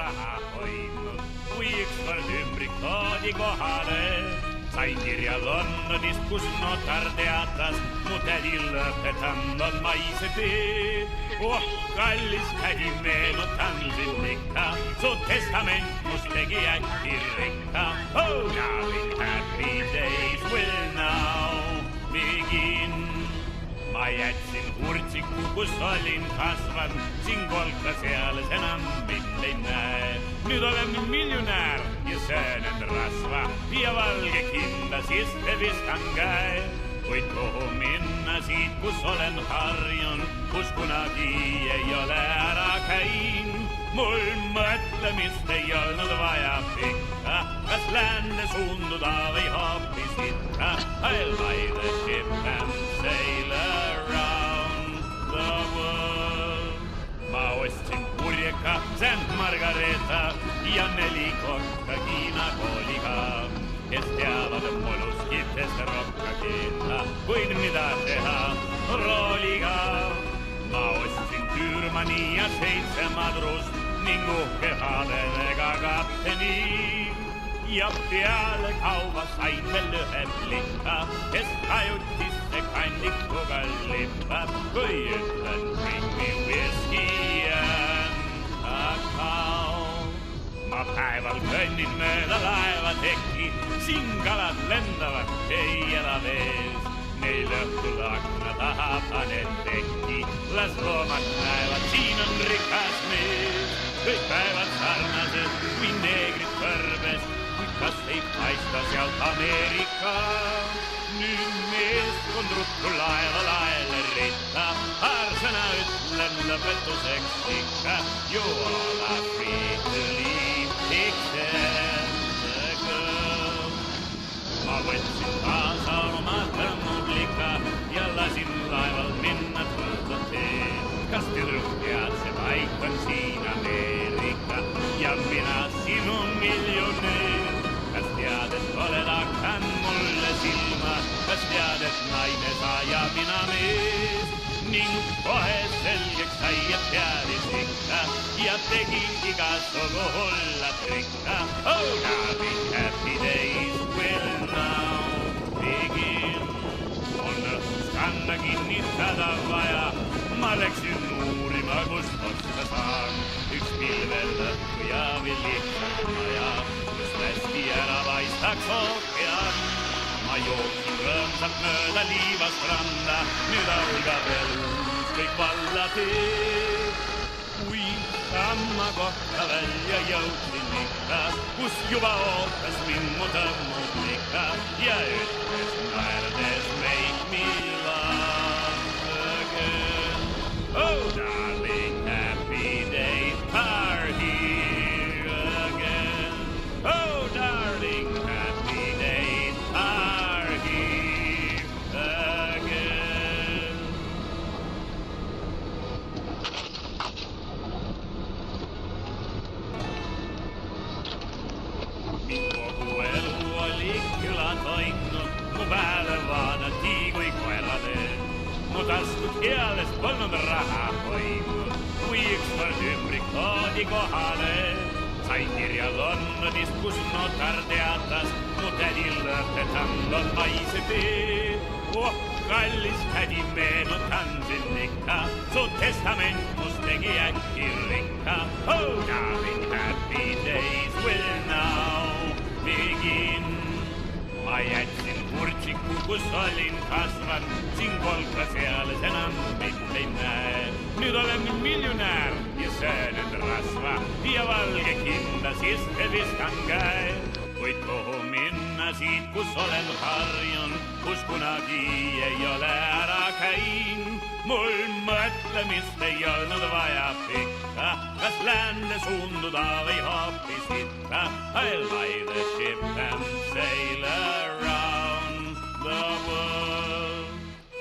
raha hoidnud, kui ükskord ümbriktoodi kohale. Sain kirja Londonist, kus notar teatas, mu tädi lõpetanud on maise tee. Oh, kallis tädi, meenutan sind ikka, su testament must tegi äkki rikka. Oh, darling, happy days will now begin. Ma jätsin Hurtsiku, kus olin kasvanud, siin kolkas eales enam mind ei näe. Nüüd olen miljonär ja söönen rasva ja valge kinda sisse viskan käe. Kuid kuhu minna siit, kus olen harjun, kus kunagi ei ole ära käin. Mul mõtlemist ei olnud vaja pikka, kas läände suunduda või hoopis itta. I'll buy the ship and sail around the world. Ma ostsin purjeka, St. Margareta ja 4 kokka Hiina kooliga, kes teavad moluskitest rokka keeta, kuid mida teha rooliga. Ma ostsin Küürmani ja 7 madrust ning uhke habemega kapteni. Ja peale kauba sain veel 1 plika, kes ajutisse kandikuga lippab, kui ütlen bring me whiskey and kakao. Ma päeval kõnnin mööda laevatekki, siin kalad lendavad, ei ela vees. Neil õhtul akna taha panen tekki, las loomad näevad, siin on rikas mees. Kõik päevad sarnased kui neegrid kõrbes, kuid kas ei paista sealt Ameerika. Nüüd meeskond ruttu laeva laele ritta, paar sõna ütlen lõpetuseks ikka. You all are free to leave except the girl. Ma võtsin kaasa oma tõmmublika ja lasin laeval minna tulda teed. Kas tüdruk tead, see paik on siin Ameerika ja mina sinu miljonär. Kas tead, et oled hakanud mulle silma, kas tead, et naine sa ja mina mees. Ning kohe selgeks sai, et teadis ikka ja tegin igasugu hulla trikka. Oh, darling, happy days will now begin. On õhtus kanda kinnitada vaja, ma läksin uurima, kust osta saan. Üks pilvel lõhku ja veel lihtsalt maja, kus hästi ära paistaks ookean. Ma jooksin rõõmsalt mööda liivast randa, nüüd algab elus kõik valla tee. Kui samma kohta välja jõudsin ikka, kus juba ootas mind mu tõmmublika ja ütles naerdes make me love again. Oh, darling, happy days are here again. Oh, darling, happy days are here again. Kogu elu oli küla toinud, mu peale vaadati kui koeradel. Mu taskud eales polnud raha hoidnud, kui ükskord ümbriktoodi kohale. Sain kirja Londonist, kus notar teatas, mu tädi lõpetanud on maise tee. Oh, kallis tädi, meenutan sind ikka, su testament must tegi äkki rikka. Oh, darling, happy days will now begin. Ma jätsin Hurtsiku, kus olin kasvanud, siin kolkas eales enam mind ei näe. Nüüd olen miljonär ja söönen rasva ja valge kinda sisse viskan käe. Kuid kuhu minna siit, kus olen harjun, kus kunagi ei ole ära käin. Mul mõtlemist ei olnud vaja pikka, kas läände suunduda või hoopis itta. I'll buy the ship and sail around the world.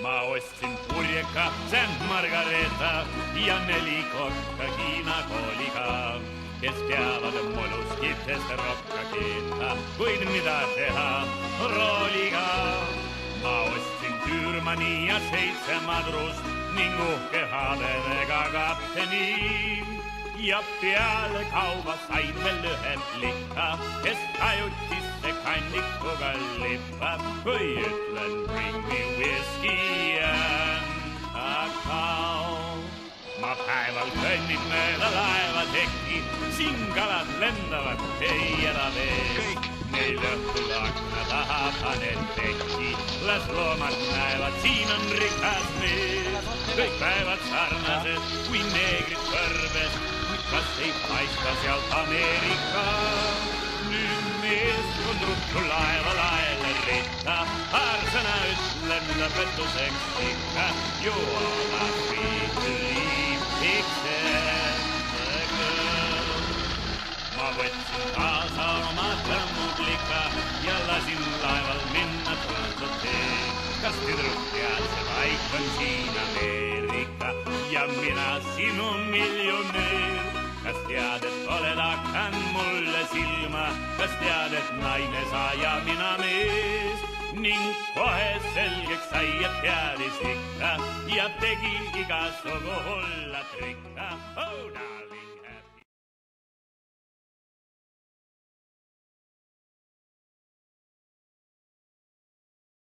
Ma ostsin purjeka, St. Margareta ja 4 kokka Hiina kooliga, kes teavad moluskitest rokka keeta, kuid mida teha rooliga. Ma ostsin Küürmani ja 7 madrust ning uhke habemega kapteni. ja peale kauba sain veel ühe plika, kes ajutisse kannikuga lippab, kui ütlen bring me whiskey and kakao. Ma päeval kõnnin mööda laevatekki, siin kalad lendavad, ei ära veel. Neil õhtul akna taha panen tekki, las loomad näevad, siin on rikas mees. Kõik päevad sarnased kui neegrid kõrbes, kas ei paista sealt Ameerika? Nüüd meeskond ruttu laeva laele ritta, paar sõna ütlen lõpetuseks ikka, you are my sweet dream picture. Ma võtsin kaasa oma tõmmuplika ja lasin laeval minna tuldu tee. Kas tüdruk tead, see paik on siin Ameerika ja mina sinu miljonöör. Kas tead, et oled hakanud mulle silma, kas tead, et naine sa ja mina mees? Ning kohe selgeks sai, et teadis ikka ja tegi igasugu hulla trikka.